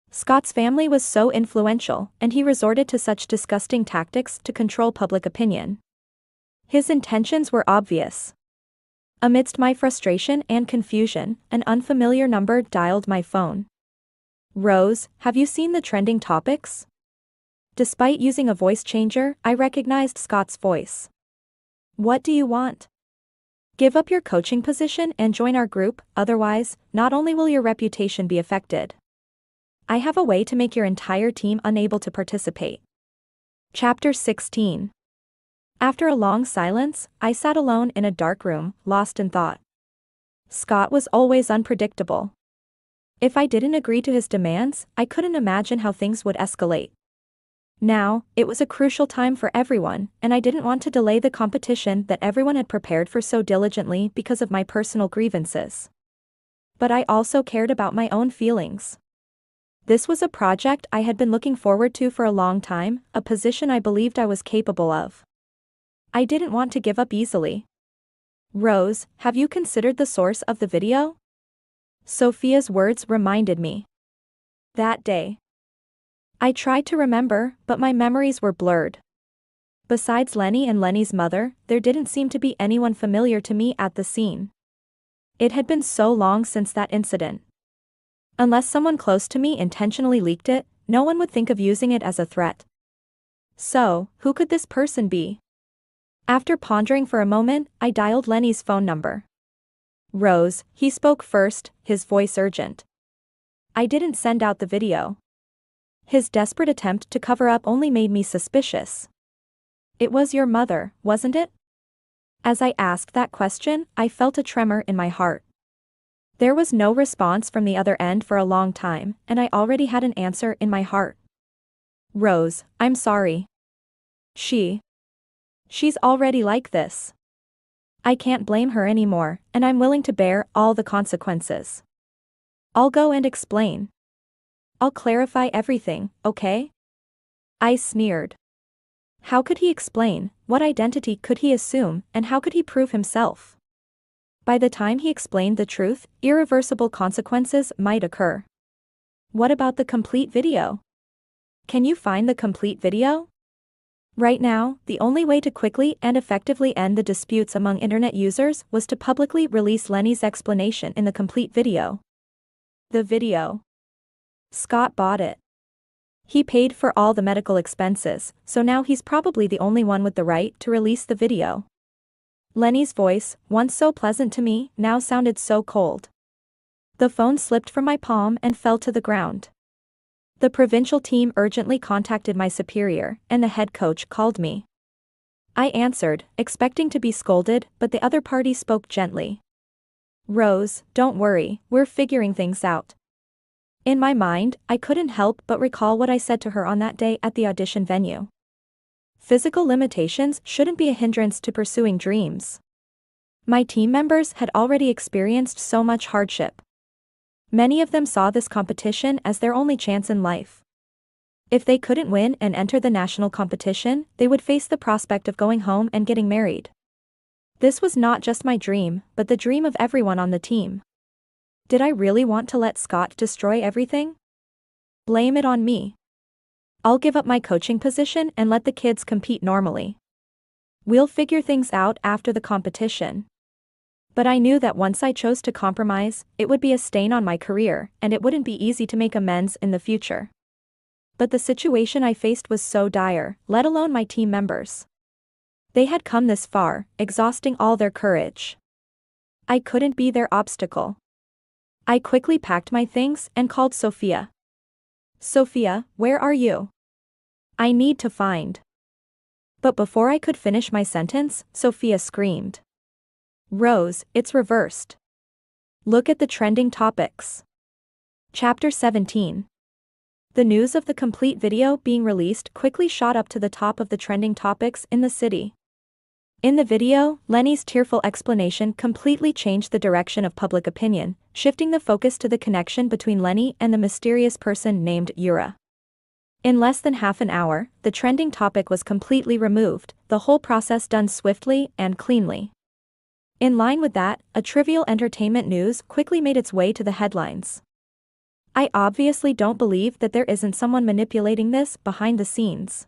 Scott's family was so influential, and he resorted to such disgusting tactics to control public opinion. His intentions were obvious. Amidst my frustration and confusion, an unfamiliar number dialed my phone. "Rose, have you seen the trending topics?" Despite using a voice changer, I recognized Scott's voice. "What do you want? Give up your coaching position and join our group, otherwise, not only will your reputation be affected. I have a way to make your entire team unable to participate." Chapter 16. After a long silence, I sat alone in a dark room, lost in thought. Scott was always unpredictable. If I didn't agree to his demands, I couldn't imagine how things would escalate. Now, it was a crucial time for everyone, and I didn't want to delay the competition that everyone had prepared for so diligently because of my personal grievances. But I also cared about my own feelings. This was a project I had been looking forward to for a long time, a position I believed I was capable of. I didn't want to give up easily. "Rose, have you considered the source of the video?" Sophia's words reminded me. That day. I tried to remember, but my memories were blurred. Besides Lenny and Lenny's mother, there didn't seem to be anyone familiar to me at the scene. It had been so long since that incident. Unless someone close to me intentionally leaked it, no one would think of using it as a threat. So, who could this person be? After pondering for a moment, I dialed Lenny's phone number. "Rose," he spoke first, his voice urgent. I didn't send out the video. His desperate attempt to cover up only made me suspicious. "It was your mother, wasn't it?" As I asked that question, I felt a tremor in my heart. There was no response from the other end for a long time, and I already had an answer in my heart. "Rose, I'm sorry. She's already like this. I can't blame her anymore, and I'm willing to bear all the consequences. I'll go and explain. I'll clarify everything, okay?" I sneered. How could he explain? What identity could he assume, and how could he prove himself? By the time he explained the truth, irreversible consequences might occur. What about the complete video? Can you find the complete video? Right now, the only way to quickly and effectively end the disputes among internet users was to publicly release Lenny's explanation in the complete video. The video. Scott bought it. He paid for all the medical expenses, so now he's probably the only one with the right to release the video. Lenny's voice, once so pleasant to me, now sounded so cold. The phone slipped from my palm and fell to the ground. The provincial team urgently contacted my superior, and the head coach called me. I answered, expecting to be scolded, but the other party spoke gently. "Rose, don't worry, we're figuring things out." In my mind, I couldn't help but recall what I said to her on that day at the audition venue. Physical limitations shouldn't be a hindrance to pursuing dreams. My team members had already experienced so much hardship. Many of them saw this competition as their only chance in life. If they couldn't win and enter the national competition, they would face the prospect of going home and getting married. This was not just my dream, but the dream of everyone on the team. Did I really want to let Scott destroy everything? Blame it on me. I'll give up my coaching position and let the kids compete normally. We'll figure things out after the competition. But I knew that once I chose to compromise, it would be a stain on my career, and it wouldn't be easy to make amends in the future. But the situation I faced was so dire, let alone my team members. They had come this far, exhausting all their courage. I couldn't be their obstacle. I quickly packed my things and called Sophia. Sophia, where are you? I need to find. But before I could finish my sentence, Sophia screamed. Rose, it's reversed. Look at the trending topics. Chapter 17. The news of the complete video being released quickly shot up to the top of the trending topics in the city. In the video, Lenny's tearful explanation completely changed the direction of public opinion, shifting the focus to the connection between Lenny and the mysterious person named Ura. In less than half an hour, the trending topic was completely removed, the whole process done swiftly and cleanly. In line with that, a trivial entertainment news quickly made its way to the headlines. I obviously don't believe that there isn't someone manipulating this behind the scenes.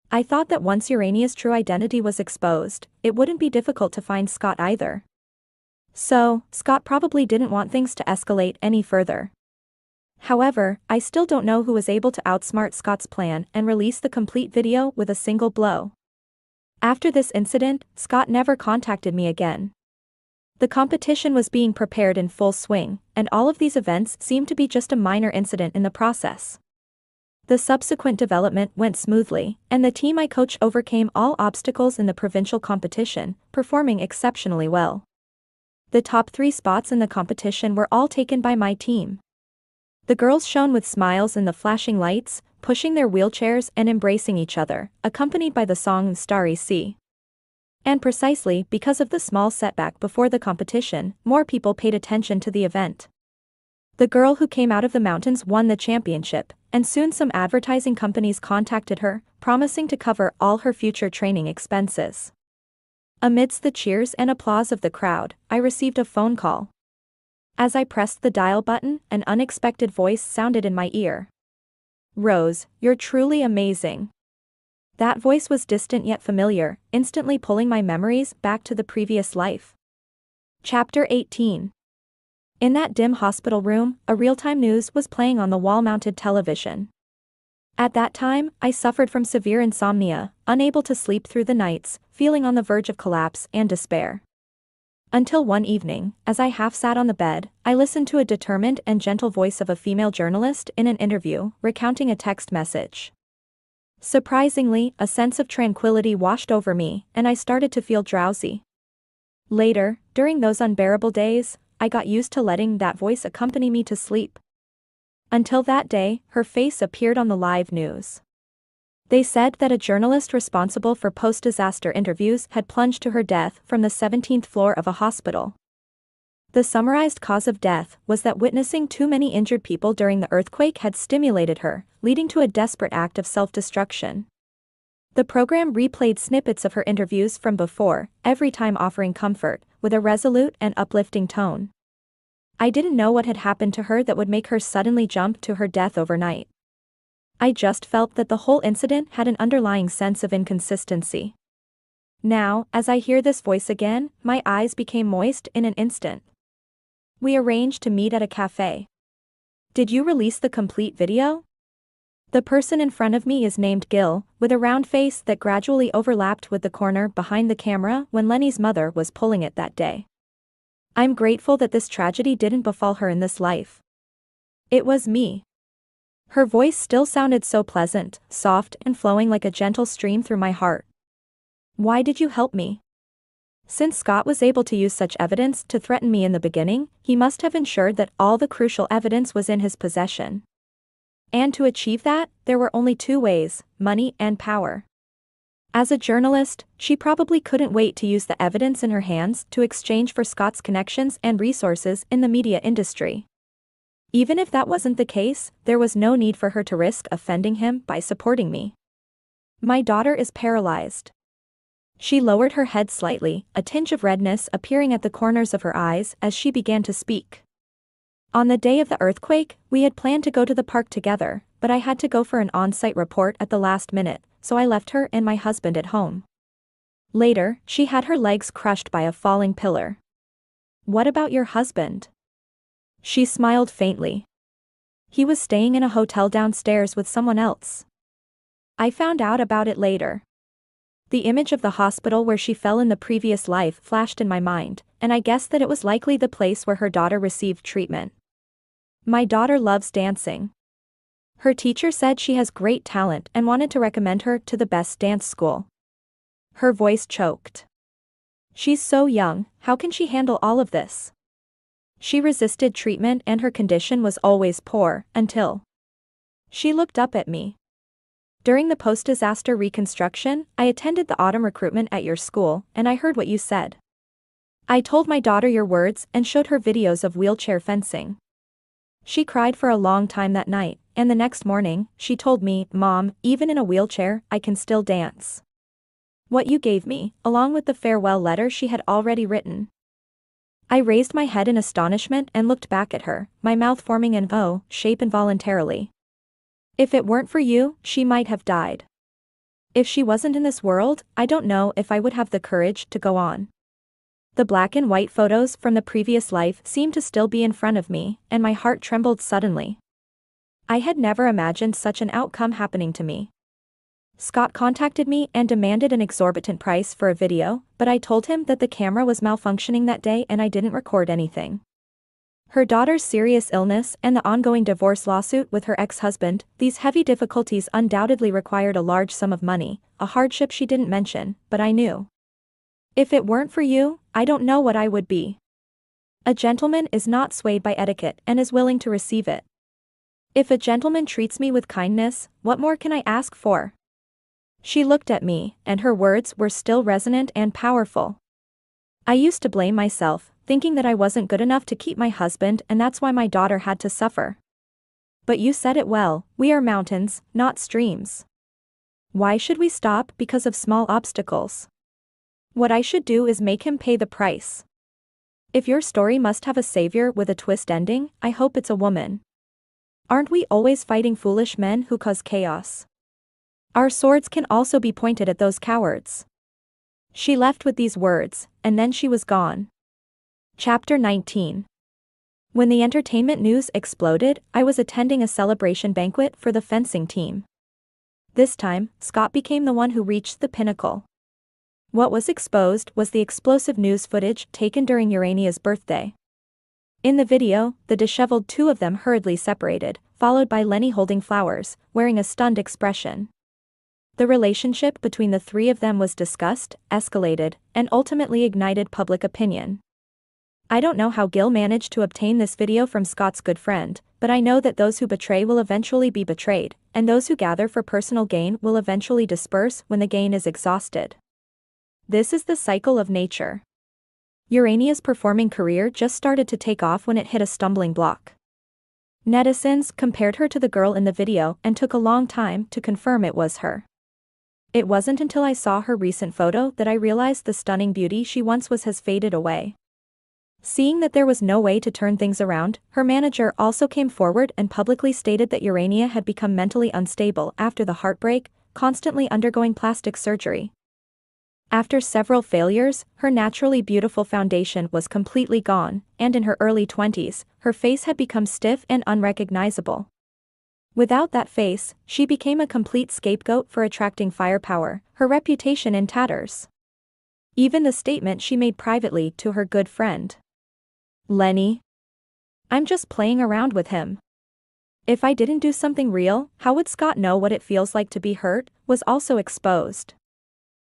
I thought that once Urania's true identity was exposed, it wouldn't be difficult to find Scott either. So, Scott probably didn't want things to escalate any further. However, I still don't know who was able to outsmart Scott's plan and release the complete video with a single blow. After this incident, Scott never contacted me again. The competition was being prepared in full swing, and all of these events seemed to be just a minor incident in the process. The subsequent development went smoothly, and the team I coach overcame all obstacles in the provincial competition, performing exceptionally well. The top 3 spots in the competition were all taken by my team. The girls shone with smiles in the flashing lights, pushing their wheelchairs and embracing each other, accompanied by the song Starry Sea. And precisely because of the small setback before the competition, more people paid attention to the event. The girl who came out of the mountains won the championship, and soon some advertising companies contacted her, promising to cover all her future training expenses. Amidst the cheers and applause of the crowd, I received a phone call. As I pressed the dial button, an unexpected voice sounded in my ear. Rose, you're truly amazing. That voice was distant yet familiar, instantly pulling my memories back to the previous life. Chapter 18. In that dim hospital room, a real-time news was playing on the wall-mounted television. At that time, I suffered from severe insomnia, unable to sleep through the nights, feeling on the verge of collapse and despair. Until one evening, as I half sat on the bed, I listened to a determined and gentle voice of a female journalist in an interview, recounting a text message. Surprisingly, a sense of tranquility washed over me, and I started to feel drowsy. Later, during those unbearable days, I got used to letting that voice accompany me to sleep. Until that day, her face appeared on the live news. They said that a journalist responsible for post-disaster interviews had plunged to her death from the 17th floor of a hospital. The summarized cause of death was that witnessing too many injured people during the earthquake had stimulated her, leading to a desperate act of self-destruction. The program replayed snippets of her interviews from before, every time offering comfort, with a resolute and uplifting tone. I didn't know what had happened to her that would make her suddenly jump to her death overnight. I just felt that the whole incident had an underlying sense of inconsistency. Now, as I hear this voice again, my eyes became moist in an instant. We arranged to meet at a cafe. Did you release the complete video? The person in front of me is named Gil, with a round face that gradually overlapped with the corner behind the camera when Lenny's mother was pulling it that day. I'm grateful that this tragedy didn't befall her in this life. It was me. Her voice still sounded so pleasant, soft and flowing like a gentle stream through my heart. Why did you help me? Since Scott was able to use such evidence to threaten me in the beginning, he must have ensured that all the crucial evidence was in his possession. And to achieve that, there were only 2 ways: money and power. As a journalist, she probably couldn't wait to use the evidence in her hands to exchange for Scott's connections and resources in the media industry. Even if that wasn't the case, there was no need for her to risk offending him by supporting me. My daughter is paralyzed. She lowered her head slightly, a tinge of redness appearing at the corners of her eyes as she began to speak. On the day of the earthquake, we had planned to go to the park together, but I had to go for an on-site report at the last minute, so I left her and my husband at home. Later, she had her legs crushed by a falling pillar. What about your husband? She smiled faintly. He was staying in a hotel downstairs with someone else. I found out about it later. The image of the hospital where she fell in the previous life flashed in my mind, and I guessed that it was likely the place where her daughter received treatment. My daughter loves dancing. Her teacher said she has great talent and wanted to recommend her to the best dance school. Her voice choked. She's so young, how can she handle all of this? She resisted treatment and her condition was always poor, until... She looked up at me. During the post-disaster reconstruction, I attended the autumn recruitment at your school, and I heard what you said. I told my daughter your words and showed her videos of wheelchair fencing. She cried for a long time that night, and the next morning, she told me, "Mom, even in a wheelchair, I can still dance." What you gave me, along with the farewell letter she had already written. I raised my head in astonishment and looked back at her, my mouth forming an O shape involuntarily. If it weren't for you, she might have died. If she wasn't in this world, I don't know if I would have the courage to go on. The black and white photos from the previous life seemed to still be in front of me, and my heart trembled suddenly. I had never imagined such an outcome happening to me. Scott contacted me and demanded an exorbitant price for a video, but I told him that the camera was malfunctioning that day and I didn't record anything. Her daughter's serious illness and the ongoing divorce lawsuit with her ex-husband, these heavy difficulties undoubtedly required a large sum of money, a hardship she didn't mention, but I knew. If it weren't for you, I don't know what I would be. A gentleman is not swayed by etiquette and is willing to receive it. If a gentleman treats me with kindness, what more can I ask for? She looked at me, and her words were still resonant and powerful. I used to blame myself, thinking that I wasn't good enough to keep my husband and that's why my daughter had to suffer. But you said it well, we are mountains, not streams. Why should we stop because of small obstacles? What I should do is make him pay the price. If your story must have a savior with a twist ending, I hope it's a woman. Aren't we always fighting foolish men who cause chaos? Our swords can also be pointed at those cowards. She left with these words, and then she was gone. Chapter 19. When the entertainment news exploded, I was attending a celebration banquet for the fencing team. This time, Scott became the one who reached the pinnacle. What was exposed was the explosive news footage taken during Urania's birthday. In the video, the disheveled two of them hurriedly separated, followed by Lenny holding flowers, wearing a stunned expression. The relationship between the three of them was discussed, escalated, and ultimately ignited public opinion. I don't know how Gil managed to obtain this video from Scott's good friend, but I know that those who betray will eventually be betrayed, and those who gather for personal gain will eventually disperse when the gain is exhausted. This is the cycle of nature. Urania's performing career just started to take off when it hit a stumbling block. Netizens compared her to the girl in the video and took a long time to confirm it was her. It wasn't until I saw her recent photo that I realized the stunning beauty she once was has faded away. Seeing that there was no way to turn things around, her manager also came forward and publicly stated that Urania had become mentally unstable after the heartbreak, constantly undergoing plastic surgery. After several failures, her naturally beautiful foundation was completely gone, and in her early 20s, her face had become stiff and unrecognizable. Without that face, she became a complete scapegoat for attracting firepower, her reputation in tatters. Even the statement she made privately to her good friend. Lenny. I'm just playing around with him. If I didn't do something real, how would Scott know what it feels like to be hurt, was also exposed.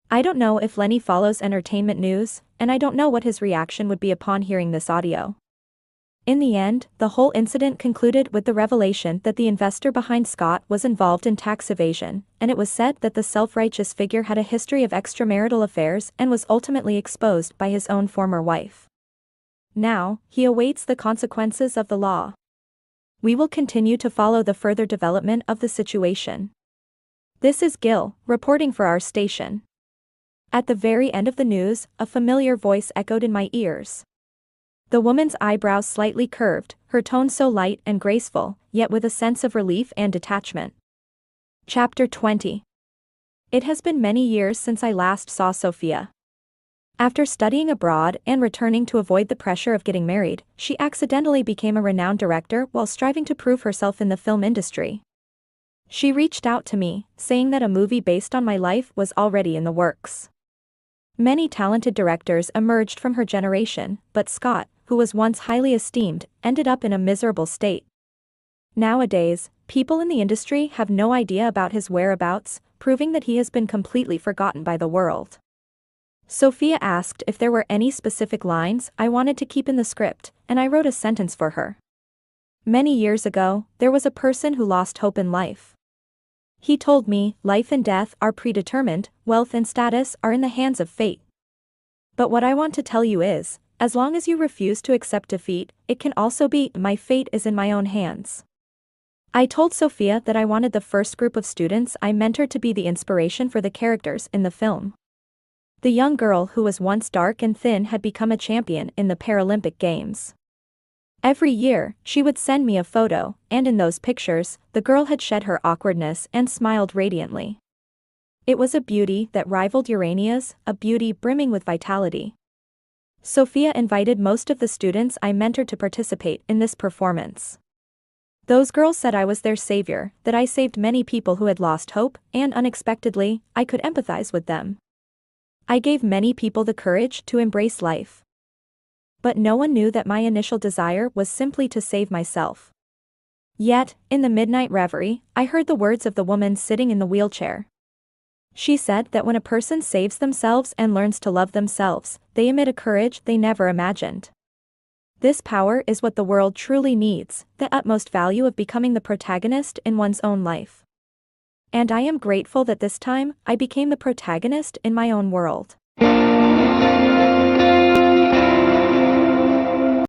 I don't know if Lenny follows entertainment news, and I don't know what his reaction would be upon hearing this audio. In the end, the whole incident concluded with the revelation that the investor behind Scott was involved in tax evasion, and it was said that the self-righteous figure had a history of extramarital affairs and was ultimately exposed by his own former wife. Now, he awaits the consequences of the law. We will continue to follow the further development of the situation. This is Gil, reporting for our station. At the very end of the news, a familiar voice echoed in my ears. The woman's eyebrows slightly curved, her tone so light and graceful, yet with a sense of relief and detachment. Chapter 20. It has been many years since I last saw Sophia. After studying abroad and returning to avoid the pressure of getting married, she accidentally became a renowned director while striving to prove herself in the film industry. She reached out to me, saying that a movie based on my life was already in the works. Many talented directors emerged from her generation, but Scott, who was once highly esteemed, ended up in a miserable state. Nowadays, people in the industry have no idea about his whereabouts, proving that he has been completely forgotten by the world. Sophia asked if there were any specific lines I wanted to keep in the script, and I wrote a sentence for her. Many years ago, there was a person who lost hope in life. He told me, life and death are predetermined, wealth and status are in the hands of fate. But what I want to tell you is, as long as you refuse to accept defeat, it can also be, my fate is in my own hands. I told Sophia that I wanted the first group of students I mentored to be the inspiration for the characters in the film. The young girl who was once dark and thin had become a champion in the Paralympic Games. Every year, she would send me a photo, and in those pictures, the girl had shed her awkwardness and smiled radiantly. It was a beauty that rivaled Urania's, a beauty brimming with vitality. Sophia invited most of the students I mentored to participate in this performance. Those girls said I was their savior, that I saved many people who had lost hope, and unexpectedly, I could empathize with them. I gave many people the courage to embrace life. But no one knew that my initial desire was simply to save myself. Yet, in the midnight reverie, I heard the words of the woman sitting in the wheelchair. She said that when a person saves themselves and learns to love themselves, they emit a courage they never imagined. This power is what the world truly needs, the utmost value of becoming the protagonist in one's own life. And I am grateful that this time, I became the protagonist in my own world.